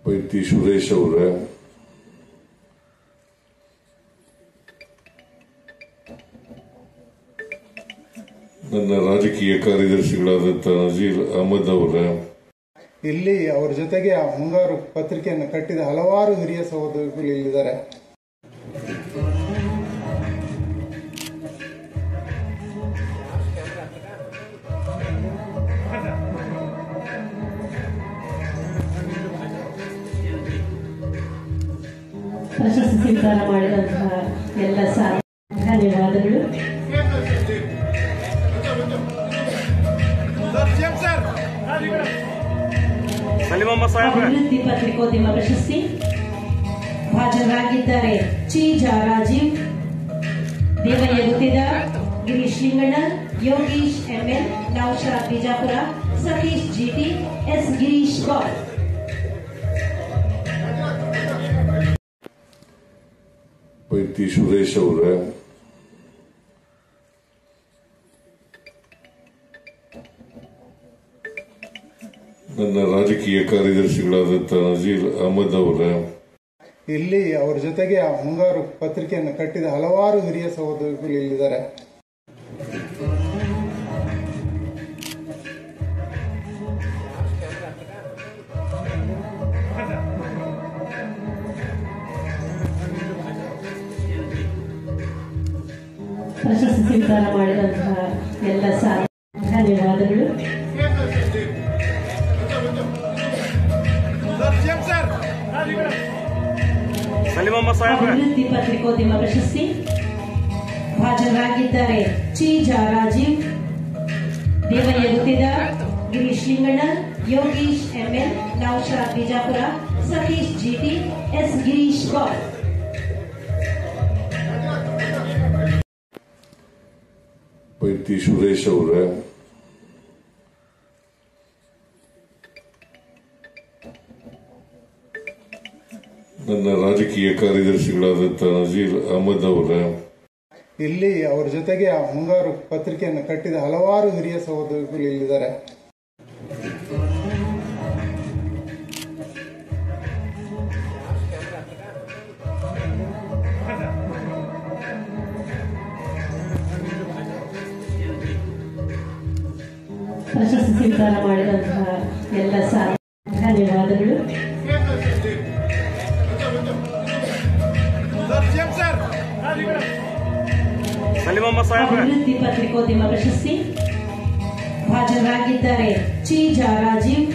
ವೈತಿ ಸುರೇಶ್ ಅವರೇ, ನನ್ನ ರಾಜಕೀಯ ಕಾರ್ಯದರ್ಶಿಗಳಾದಂತಹ ನಜೀರ್ ಅಹಮದ್ ಅವರೇ, ಇಲ್ಲಿ ಅವರ ಜೊತೆಗೆ ಆ ಮುಂಗಾರು ಪತ್ರಿಕೆಯನ್ನು ಕಟ್ಟಿದ ಹಲವಾರು ಹಿರಿಯ ಸಹೋದರರು ಇಲ್ಲಿದ್ದಾರೆ. ಪ್ರಶಸ್ತಿ ಸ್ವೀಕಾರ ಮಾಡಿದಂತಹ ಎಲ್ಲ ಧನ್ಯವಾದಗಳು. ಅಭಿವೃದ್ಧಿ ಪತ್ರಿಕೋದ್ಯಮ ಪ್ರಶಸ್ತಿ ಭಾಜನರಾಗಿದ್ದಾರೆ ಚೀಜ ರಾಜೀವ್, ದೇವಯ್ಯ ಗುತ್ತಿದಾರ್, ಗಿರೀಶ್ ಲಿಂಗಣ್ಣ, ಯೋಗೀಶ್ ಎಂಎಲ್, ನೌಶಾದ್ ಬಿಜಾಪುರ, ಸತೀಶ್ ಜಿಟಿ, ಎಸ್ ಗಿರೀಶ್ ಗೌಡ್. ವೈತಿ ಸುರೇಶ್ ಅವರೇ, ನನ್ನ ರಾಜಕೀಯ ಕಾರ್ಯದರ್ಶಿಗಳಾದಂತಹ ನಜೀರ್ ಅಹಮದ್ ಅವರೇ, ಇಲ್ಲಿ ಅವರ ಜೊತೆಗೆ ಆ ಮುಂಗಾರು ಪತ್ರಿಕೆಯನ್ನು ಕಟ್ಟಿದ ಹಲವಾರು ಹಿರಿಯ ಸಹೋದರರು ಇಲ್ಲಿದ್ದಾರೆ. ಪ್ರಶಸ್ತಿ ಸ್ವೀಕಾರ ಮಾಡಿದಂತಹ ಎಲ್ಲ ಧನ್ಯವಾದಗಳು. ಅಭಿವೃದ್ಧಿ ಪತ್ರಿಕೋದ್ಯಮ ಪ್ರಶಸ್ತಿ ಭಾಜನರಾಗಿದ್ದಾರೆ ಚೀಜ ರಾಜೀವ್, ದೇವಯ್ಯ ಗುತ್ತಿದಾರ್, ಗಿರೀಶ್ ಲಿಂಗಣ್ಣ, ಯೋಗೀಶ್ ಎಂಎಲ್, ನೌಶಾದ್ ಬಿಜಾಪುರ, ಸತೀಶ್ ಜಿಟಿ, ಎಸ್ ಗಿರೀಶ್ ಗೌಡ್. ವೈತಿ ಸುರೇಶ್ ಅವರೇ, ನನ್ನ ರಾಜಕೀಯ ಕಾರ್ಯದರ್ಶಿಗಳಾದಂತಹ ನಜೀರ್ ಅಹಮದ್ ಅವರೇ, ಇಲ್ಲಿ ಅವರ ಜೊತೆಗೆ ಆ ಮುಂಗಾರು ಪತ್ರಿಕೆಯನ್ನು ಕಟ್ಟಿದ ಹಲವಾರು ಹಿರಿಯ ಸಹೋದರರು ಇಲ್ಲಿದ್ದಾರೆ. ಪ್ರಶಸ್ತಿ ಸ್ವೀಕಾರ ಮಾಡಿದಂತಹ ಎಲ್ಲ ಧನ್ಯವಾದಗಳು. ಅಭಿವೃದ್ಧಿ ಪತ್ರಿಕೋದ್ಯಮ ಪ್ರಶಸ್ತಿ ಭಾಜನರಾಗಿದ್ದಾರೆ ಚೀಜ ರಾಜೀವ್,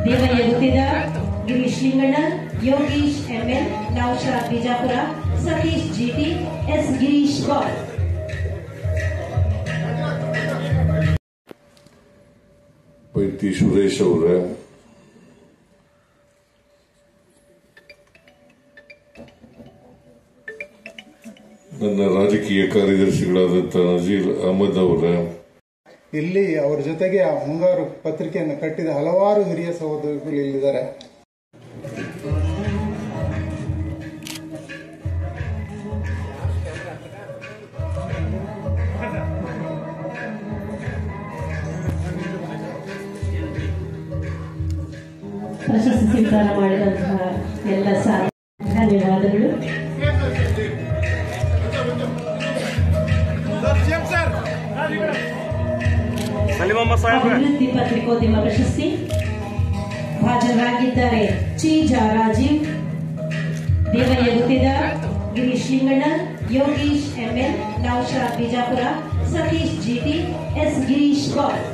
ದೇವಯ್ಯ ಗುತ್ತಿದಾರ್, ಗಿರೀಶ್ ಲಿಂಗಣ್ಣ, ಯೋಗೀಶ್ ಎಂಎಲ್, ನೌಶಾದ್ ಬಿಜಾಪುರ, ಸತೀಶ್ ಜಿಟಿ, ಎಸ್ ಗಿರೀಶ್ ಗೌಡ್. ವೈತಿ ಸುರೇಶ್ ಅವರೇ, ನನ್ನ ರಾಜಕೀಯ ಕಾರ್ಯದರ್ಶಿಗಳಾದಂತಹ ನಜೀರ್ ಅಹಮದ್ ಅವರೇ, ಇಲ್ಲಿ ಅವರ ಜೊತೆಗೆ ಆ ಮುಂಗಾರು ಪತ್ರಿಕೆಯನ್ನು ಕಟ್ಟಿದ ಹಲವಾರು ಹಿರಿಯ ಸಹೋದರರು ಇಲ್ಲಿದ್ದಾರೆ. ಪ್ರಶಸ್ತಿ ಸ್ವೀಕಾರ ಮಾಡಿದಂತಹ ಎಲ್ಲ ಧನ್ಯವಾದಗಳು. ಅಭಿವೃದ್ಧಿ ಪತ್ರಿಕೋದ್ಯಮ ಪ್ರಶಸ್ತಿ ಭಾಜನರಾಗಿದ್ದಾರೆ ಚೀಜ ರಾಜೀವ್, ದೇವಯ್ಯ ಗುತ್ತಿದಾರ್, ಗಿರೀಶ್ ಲಿಂಗಣ್ಣ, ಯೋಗೀಶ್ ಎಂಎಲ್, ನೌಶಾದ್ ಬಿಜಾಪುರ, ಸತೀಶ್ ಜಿಟಿ, ಎಸ್ ಗಿರೀಶ್ ಗೌಡ್.